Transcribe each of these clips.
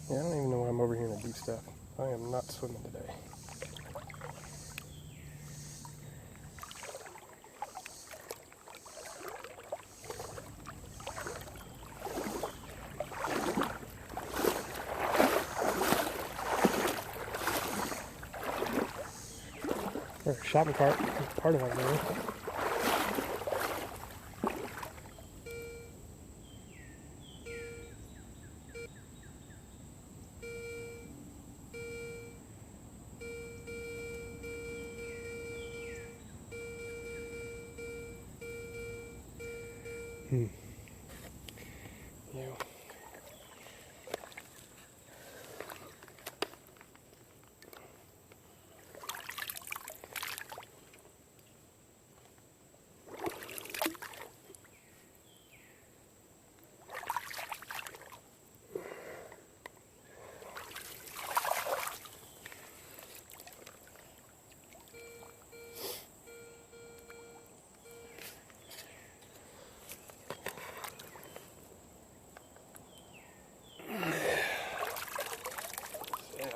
Yeah, I don't even know why I'm over here in the deep stuff. I am not swimming today. There's a shopping cart, part of my room. Yeah.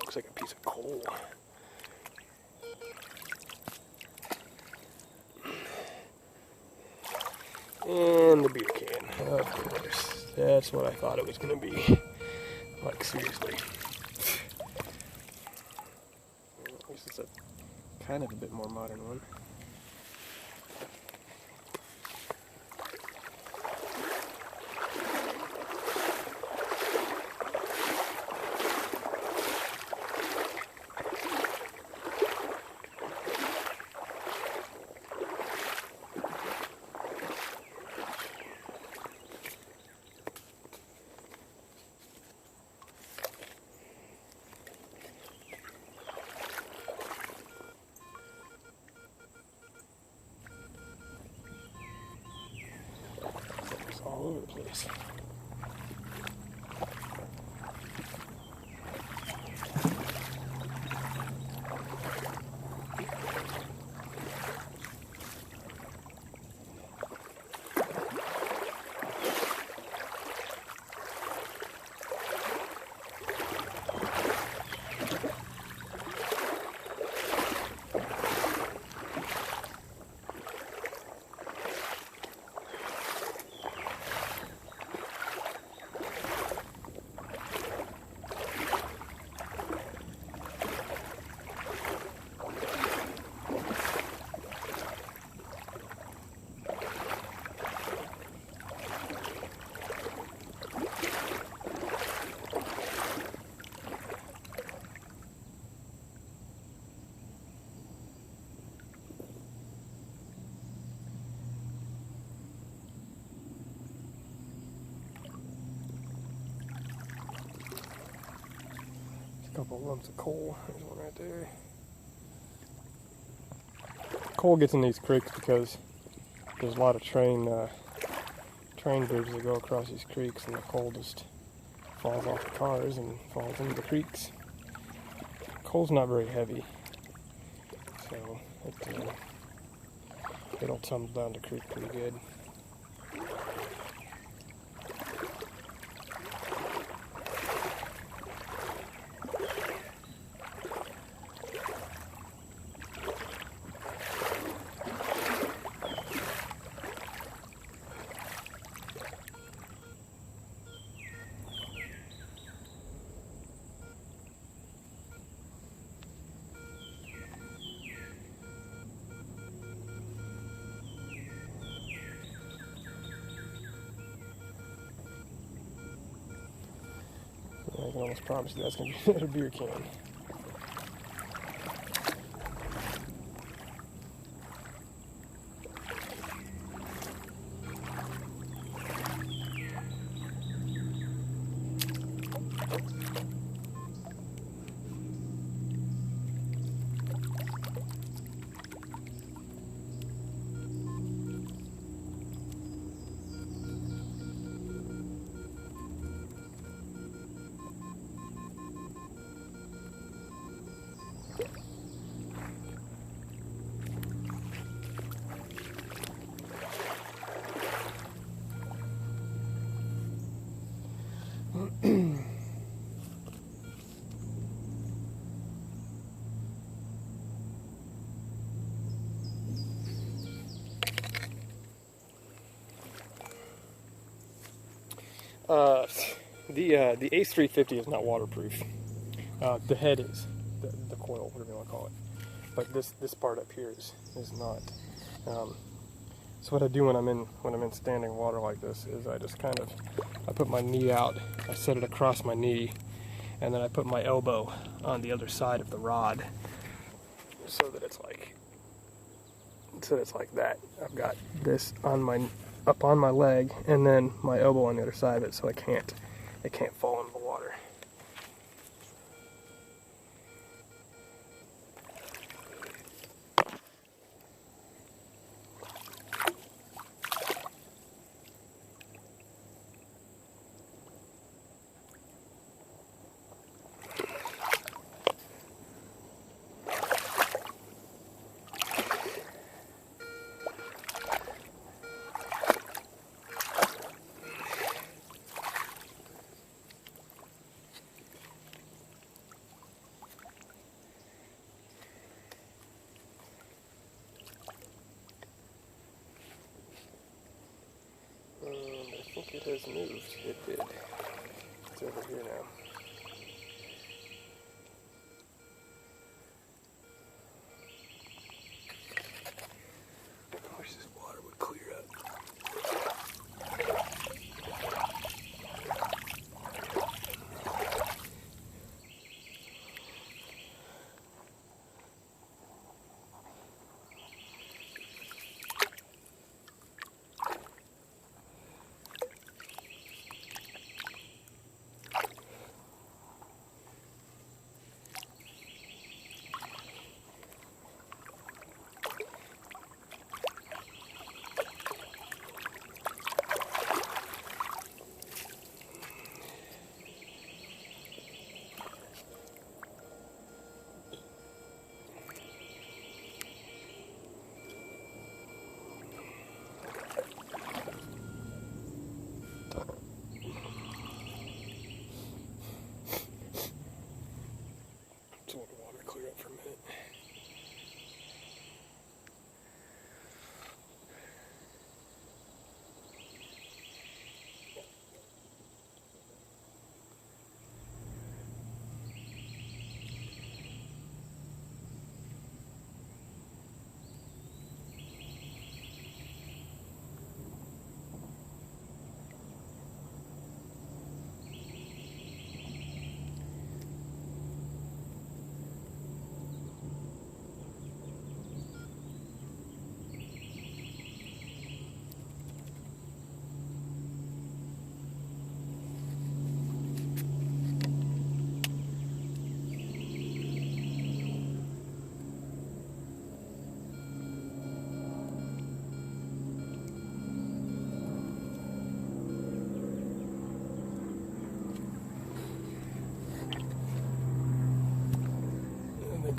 Looks like a piece of coal. And the beer can. Of course. That's what I thought it was going to be. Like, seriously. This is a kind of a bit more modern one. All over the place. Couple lumps of coal. There's one right there. Coal gets in these creeks because there's a lot of train bridges that go across these creeks, and the coal just falls off the cars and falls into the creeks. Coal's not very heavy, so it'll tumble down the creek pretty good. I can almost promise you that's going to be another beer can. The Ace 350 is not waterproof. The head is, the coil, whatever you want to call it. But this part up here is not. So what I do when I'm in standing water like this is I just I put my knee out, I set it across my knee, and then I put my elbow on the other side of the rod, so that it's like that. I've got this up on my leg, and then my elbow on the other side of it, so it can't fall into the water. I think it has moved. It did. It's over here now. I wish this water would clear up. So let the water clear up for a minute.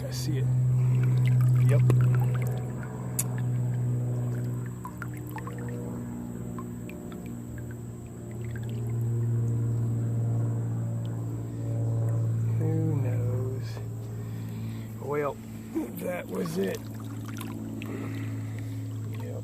I see it. Yep. Who knows? Well, that was it. Yep.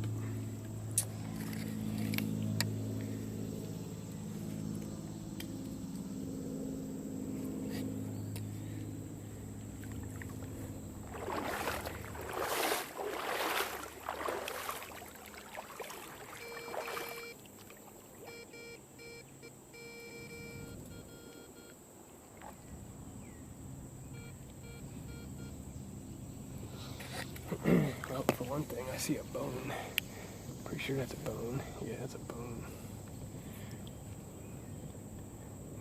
Well, for one thing, I see a bone. Pretty sure that's a bone. Yeah, that's a bone.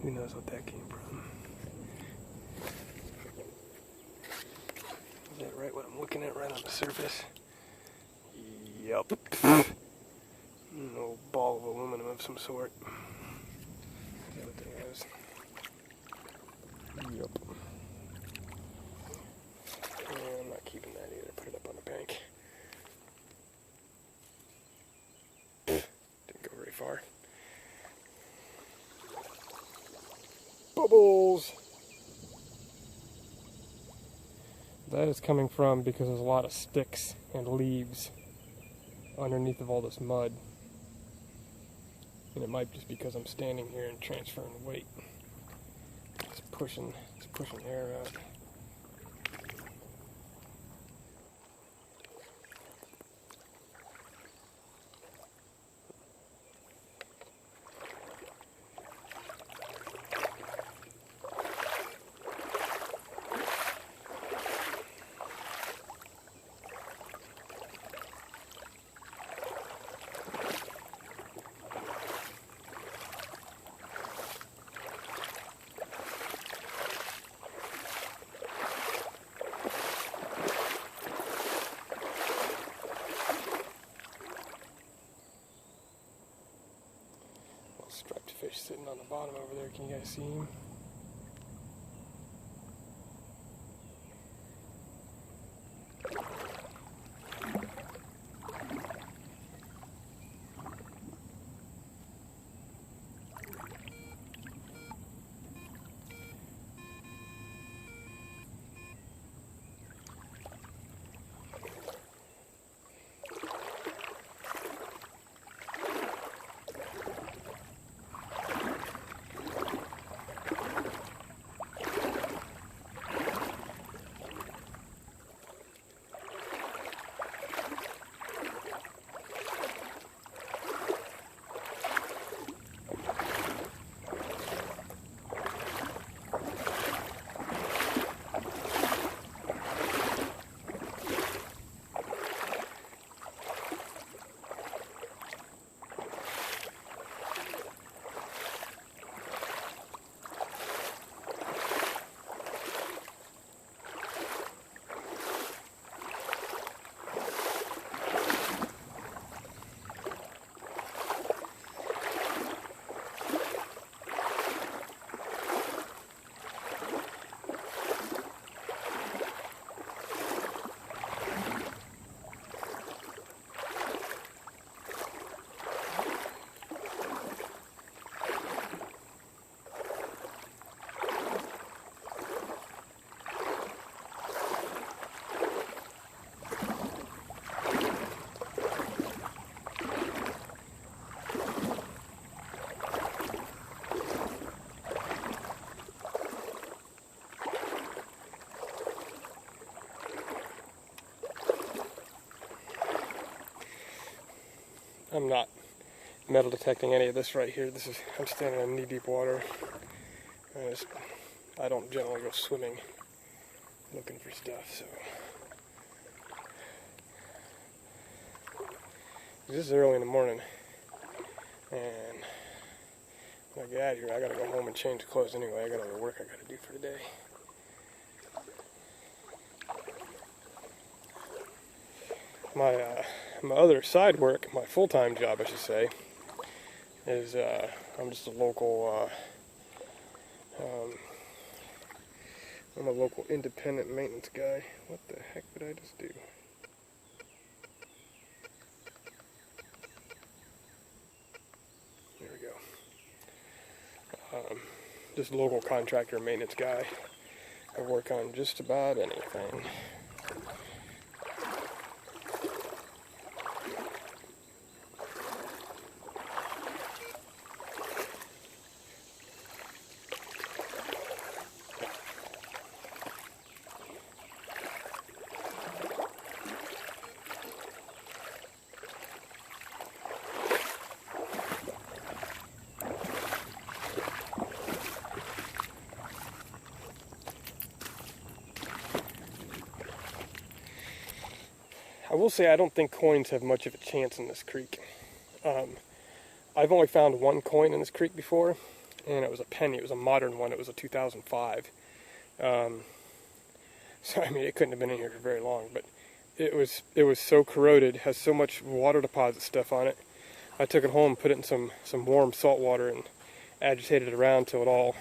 Who knows what that came from? Is that right, what I'm looking at right on the surface? Yup. An old ball of aluminum of some sort. Is that what that is? Yup. I'm not keeping that either. Put it up on the bank. Didn't go very far. Bubbles! That is coming from because there's a lot of sticks and leaves underneath of all this mud. And it might just be because I'm standing here and transferring weight. It's pushing air out. Striped fish sitting on the bottom over there. Can you guys see him? I'm not metal detecting any of this right here. I'm standing in knee-deep water. I don't generally go swimming looking for stuff, so. This is early in the morning, and when I get out of here, I gotta go home and change clothes anyway. I got other work I gotta do for today. My other side work, my full-time job, I should say, is I'm just a local I'm a local independent maintenance guy. What the heck did I just do? There we go. Just a local contractor maintenance guy. I work on just about anything. I will say I don't think coins have much of a chance in this creek. I've only found one coin in this creek before, and it was a penny. It was a modern one. It was a 2005. So I mean, it couldn't have been in here for very long, but it was so corroded, has so much water deposit stuff on it. I took it home, put it in some warm salt water, and agitated it around till all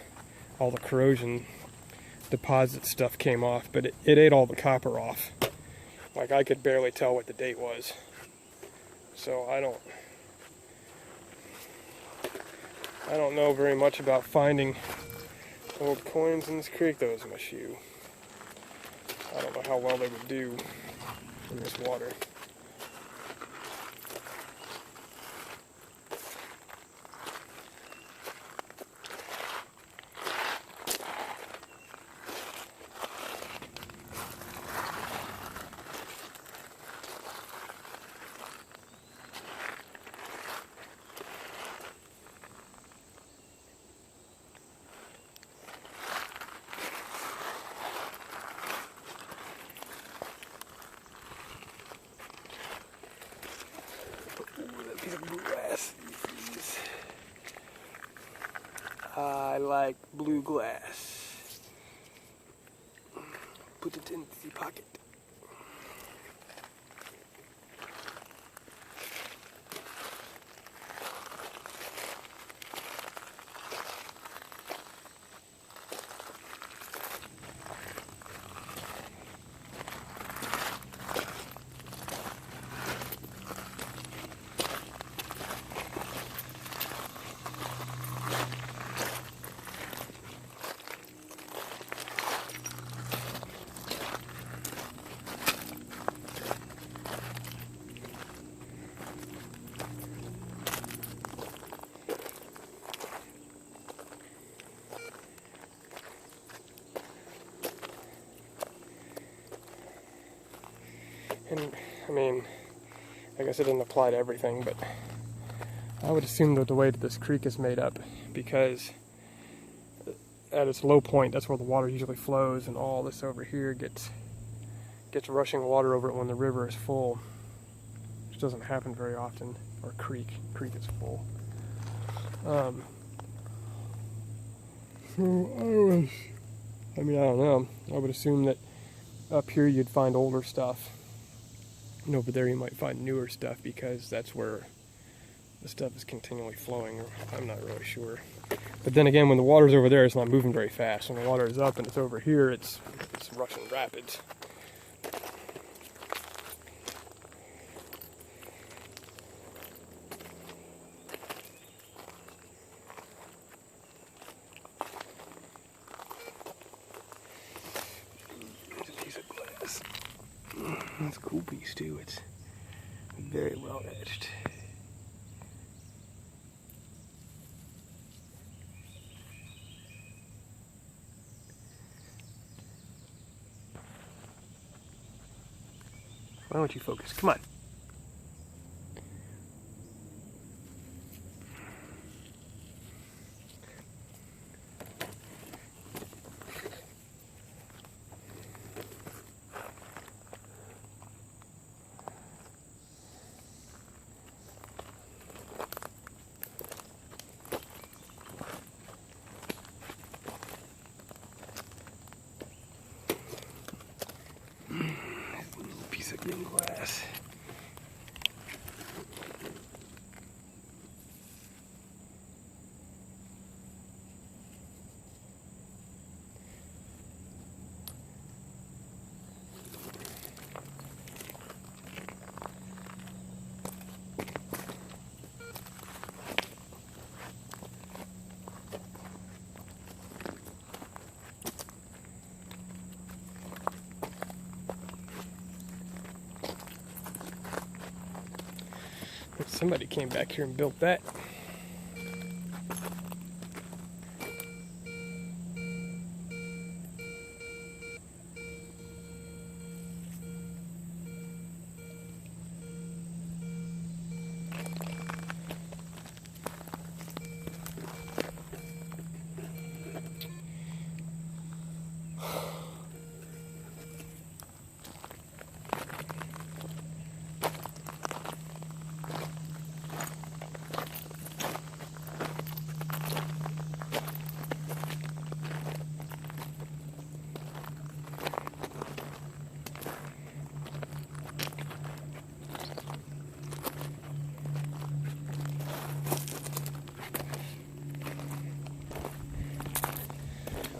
the corrosion deposit stuff came off. But it ate all the copper off. Like, I could barely tell what the date was. So I don't know very much about finding old coins in this creek. That was my shoe. I don't know how well they would do in this water. like blue glass. Put it in the pocket. And, I mean, I guess it doesn't apply to everything, but I would assume that the way that this creek is made up, because at its low point, that's where the water usually flows, and all this over here gets rushing water over it when the river is full, which doesn't happen very often, or creek is full. I mean, I don't know. I would assume that up here you'd find older stuff. And over there you might find newer stuff because that's where the stuff is continually flowing. I'm not really sure. But then again, when the water's over there, it's not moving very fast. When the water is up and it's over here, it's rushing rapids. There's a piece of glass. That's a cool piece too. It's very well etched. Why don't you focus? Come on. Piece of green glass. Somebody came back here and built that.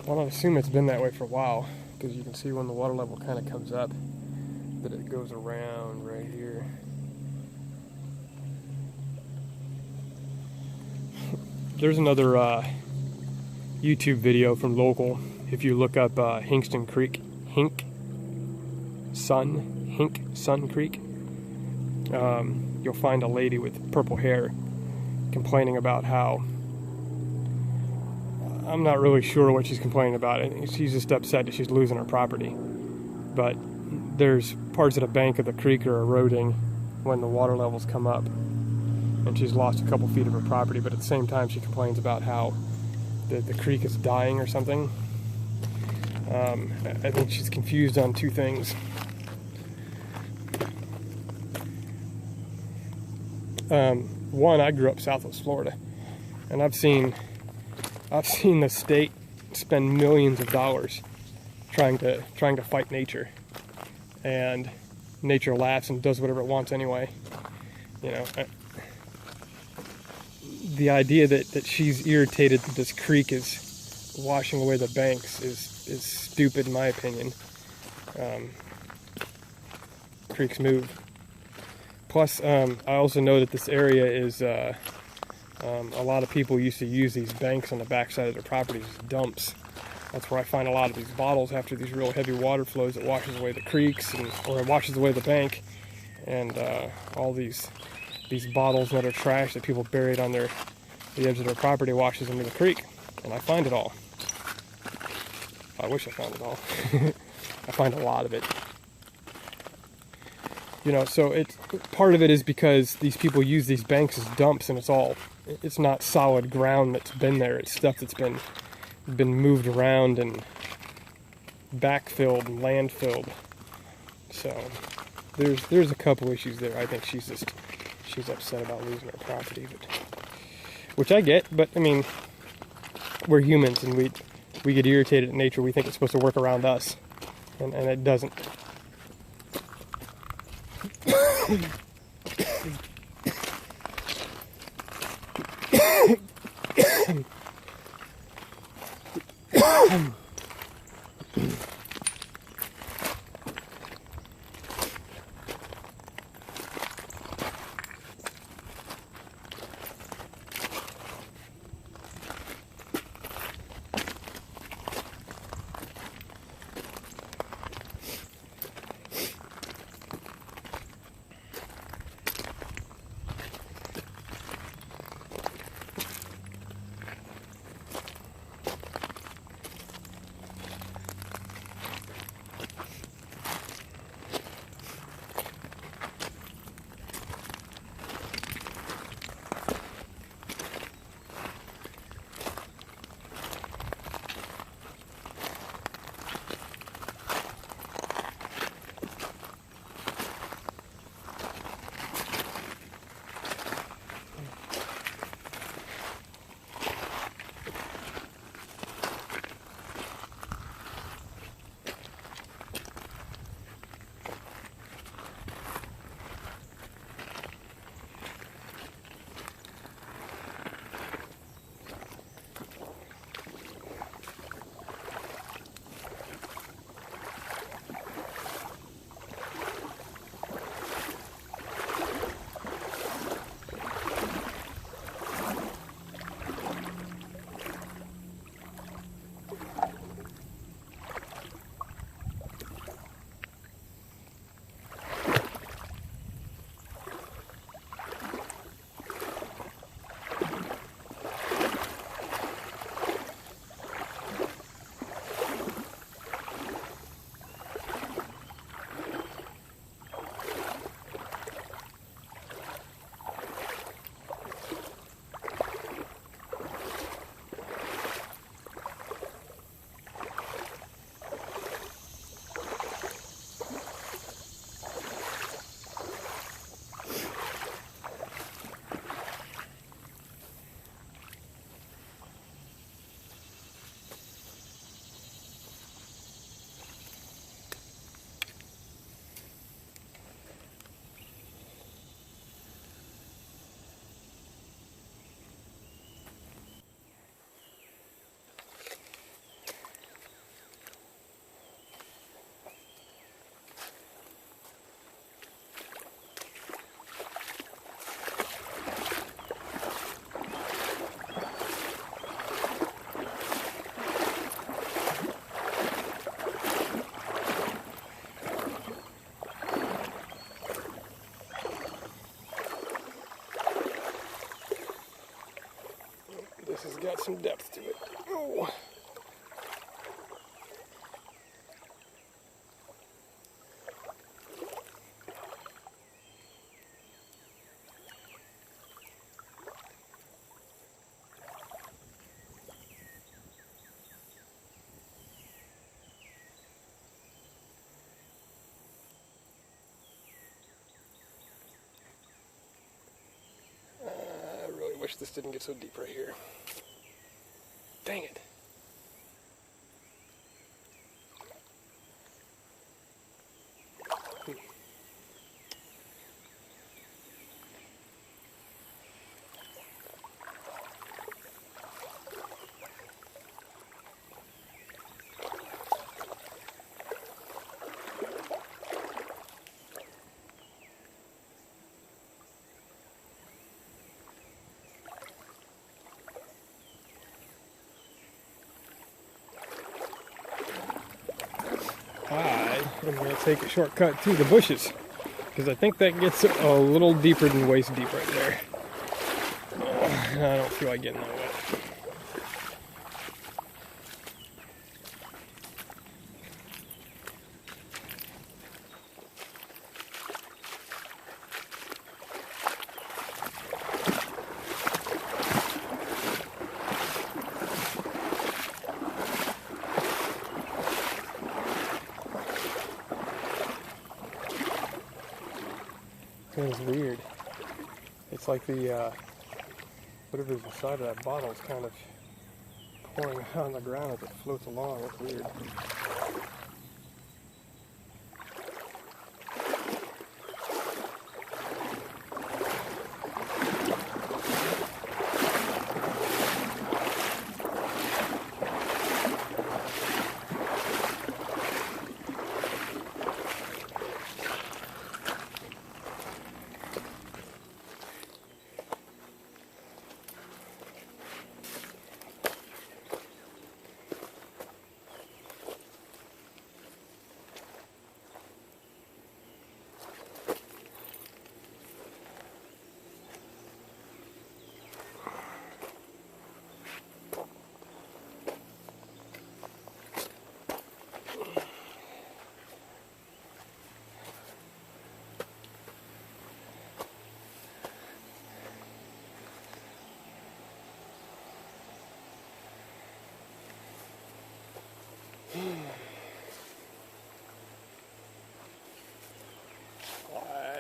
Well, I assume it's been that way for a while, because you can see when the water level kind of comes up that it goes around right here. There's another YouTube video from local. If you look up Hinkston Creek, Hink Sun Creek, you'll find a lady with purple hair complaining about how, I'm not really sure what she's complaining about. She's just upset that she's losing her property. But there's parts of the bank of the creek are eroding when the water levels come up. And she's lost a couple feet of her property, but at the same time she complains about how the creek is dying or something. I think she's confused on two things. One, I grew up southwest Florida, and I've seen I've seen the state spend millions of dollars trying to fight nature, and nature laughs and does whatever it wants anyway. You know, the idea that she's irritated that this creek is washing away the banks is stupid in my opinion. Creeks move. Plus, I also know that this area is a lot of people used to use these banks on the backside of their properties as dumps. That's where I find a lot of these bottles after these real heavy water flows that washes away the creeks, or it washes away the bank, and all these bottles that are trash that people buried on the edge of their property washes into the creek, and I find it all. I wish I found it all. I find a lot of it. You know, so part of it is because these people use these banks as dumps, and it's not solid ground that's been there. It's stuff that's been moved around and backfilled and landfilled. So there's a couple issues there. I think she's upset about losing her property, which I get. But I mean, we're humans, and we get irritated at nature. We think it's supposed to work around us, and it doesn't. This has got some depth to it. Oh. I really wish this didn't get so deep right here. Dang it. I'm going to take a shortcut through the bushes because I think that gets a little deeper than waist deep right there. I don't feel like getting that wet. It's weird. It's like the, whatever's inside of that bottle is kind of pouring out on the ground as it floats along. It's weird.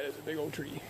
That is a big old tree.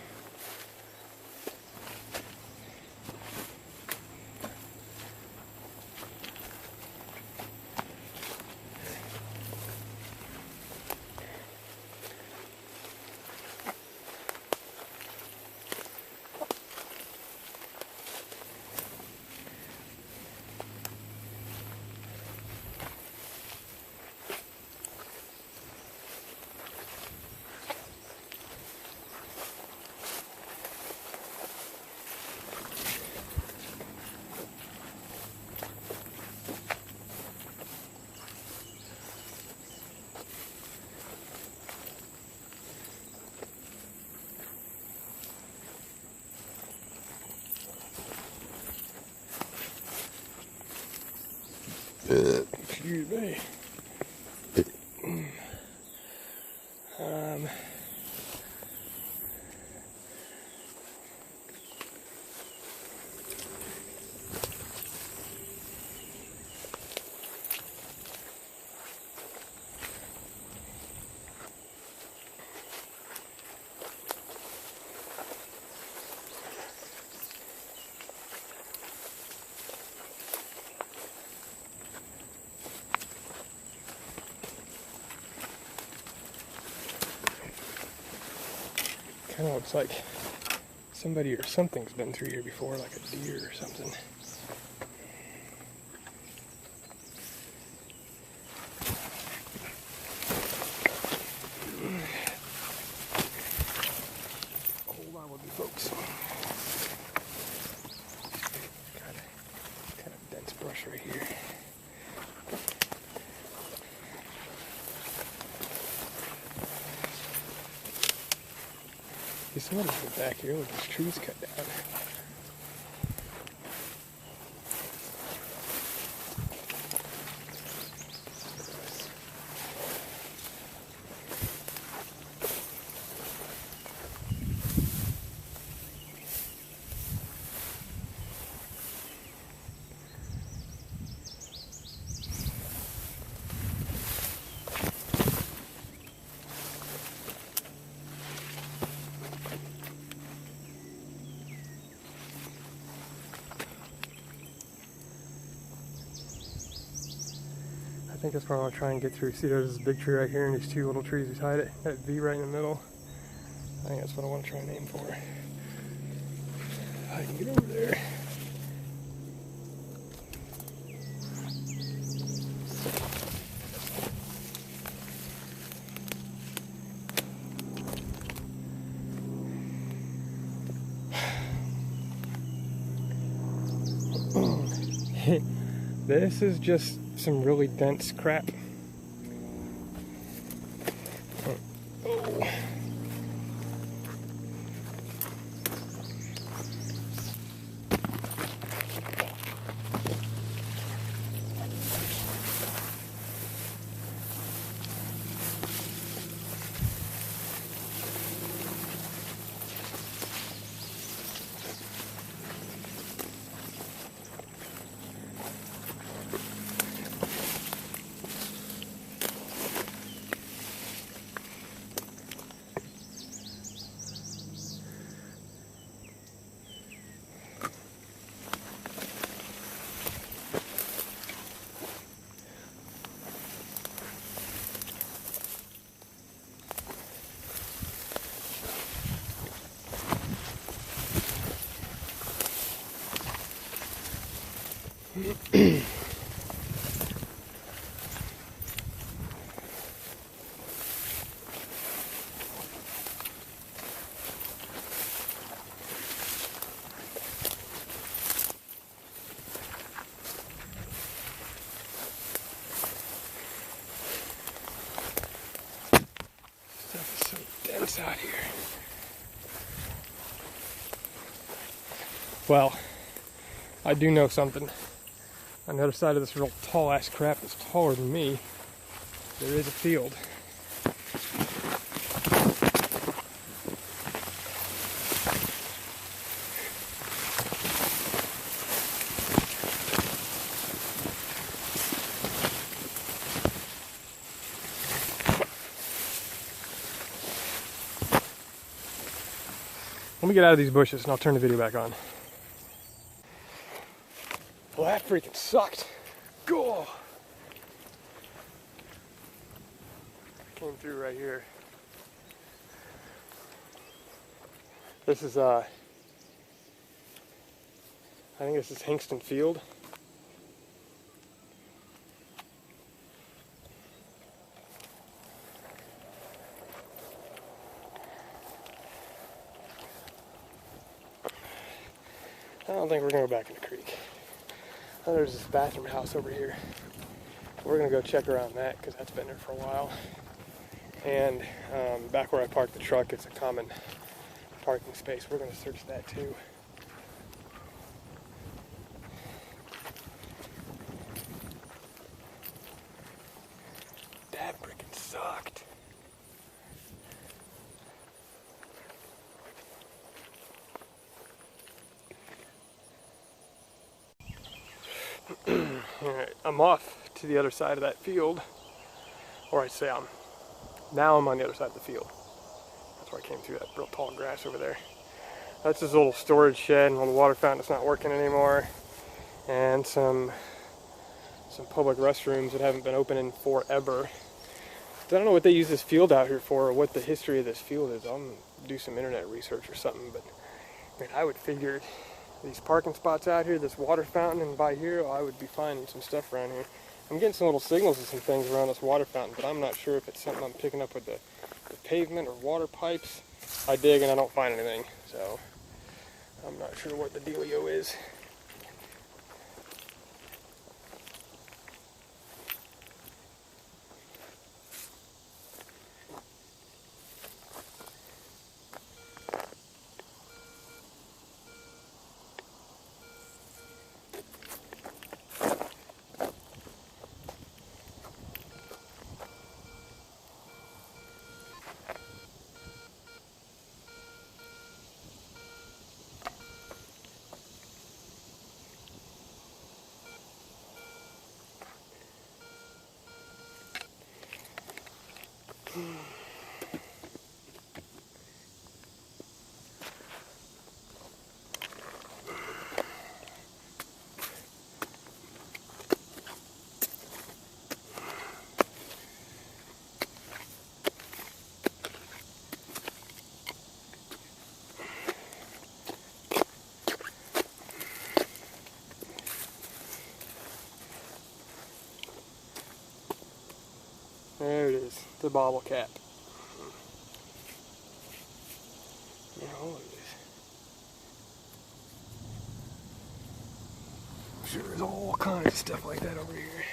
Excuse me. Kind of looks like somebody or something's been through here before, like a deer or something. Hold on with me, folks. Kind of dense brush right here. Somebody's been back here with these trees cut down. think that's what I want to try and get through. See, there's this big tree right here and these two little trees beside it. That V right in the middle. I think that's what I want to try and aim for. I can get over there. This is just some really dense crap. Oh. Stuff is so dense out here. Well, I do know something. On the other side of this real tall ass crap that's taller than me, there is a field. Let me get out of these bushes and I'll turn the video back on. Well, that freaking sucked. Go! Came through right here. This is, I think this is Hingston Field. I don't think we're gonna go back in the creek. Oh, there's this bathroom house over here. We're gonna go check around that because that's been there for a while. And back where I parked the truck, it's a common parking space. We're gonna search that too. That freaking sucked. Alright, I'm off to the other side of that field. Or I'd say now I'm on the other side of the field. That's where I came through that real tall grass over there. That's this little storage shed and the water fountain that's not working anymore. And some public restrooms that haven't been open in forever. I don't know what they use this field out here for or what the history of this field is. I'll do some internet research or something, but I mean, I would figure these parking spots out here, this water fountain, and by here, I would be finding some stuff around here. I'm getting some little signals of some things around this water fountain, but I'm not sure if it's something I'm picking up with the pavement or water pipes. I dig and I don't find anything, so I'm not sure what the dealio is. There it is, the bottle cap. Yeah, look at this. I'm sure there's all kinds of stuff like that over here.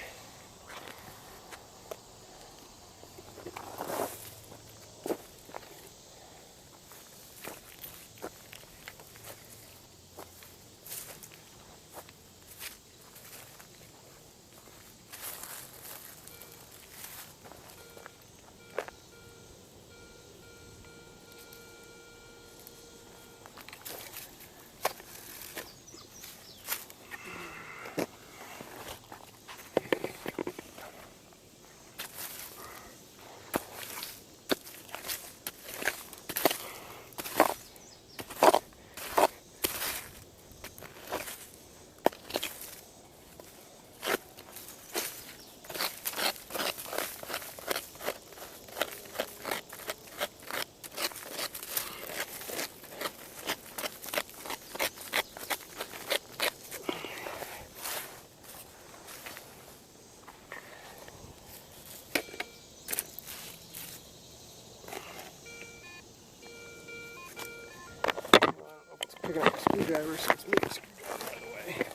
Picking up a screwdriver, so let's move the screwdriver out of the way.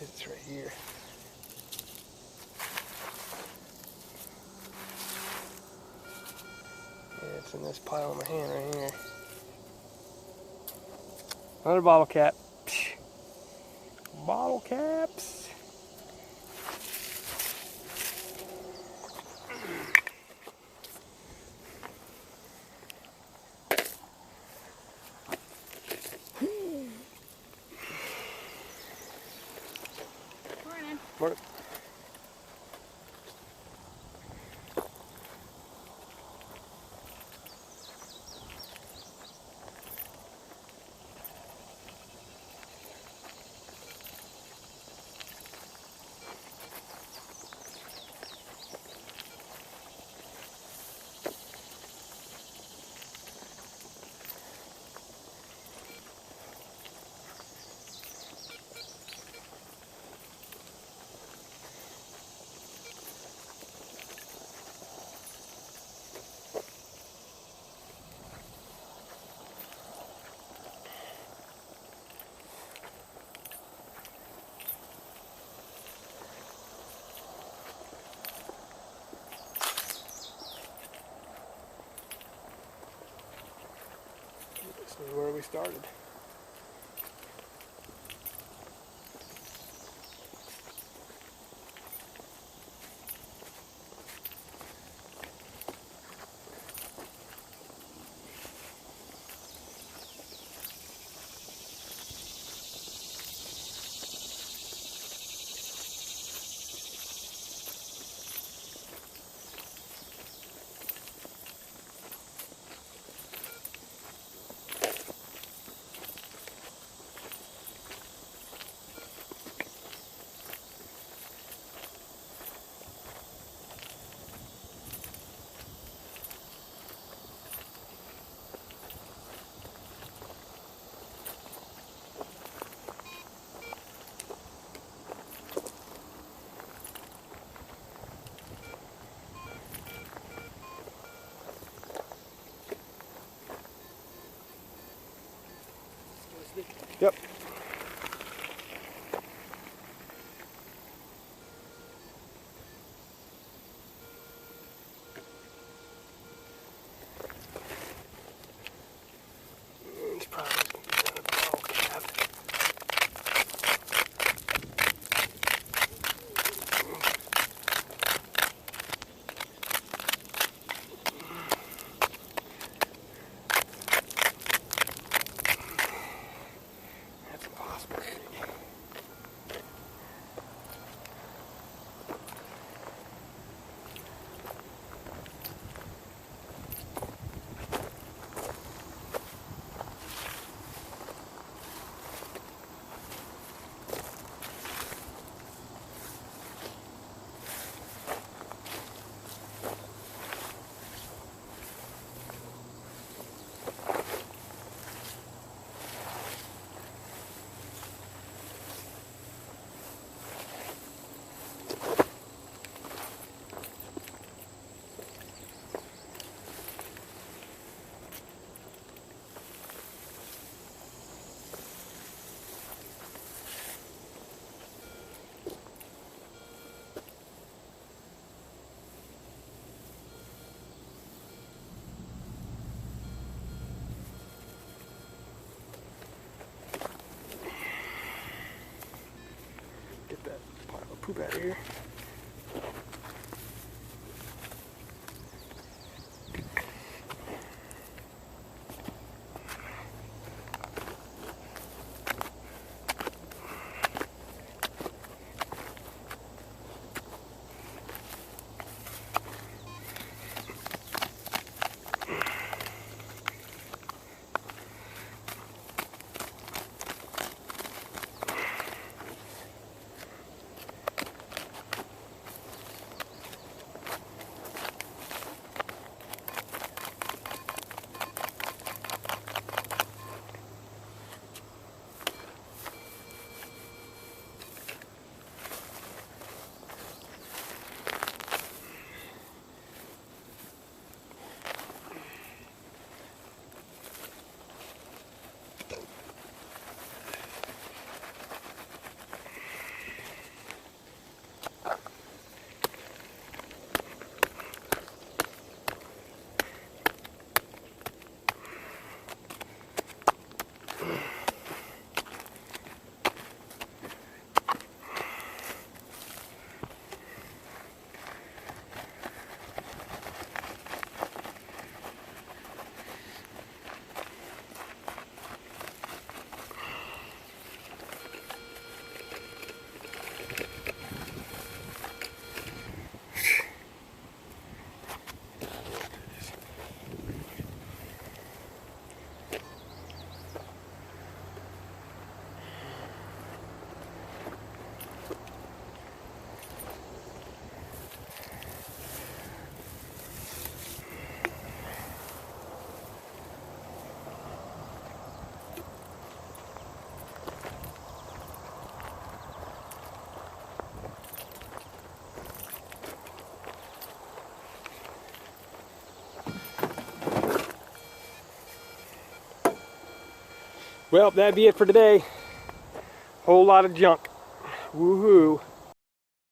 It's right here. Yeah, it's in this pile in my hand right here. Another bottle cap. Psh. Bottle caps. Morning. This is where we started. Yep. It's probably going to be another bottle cap. poop out of here. Well, that'd be it for today. Whole lot of junk. Woohoo.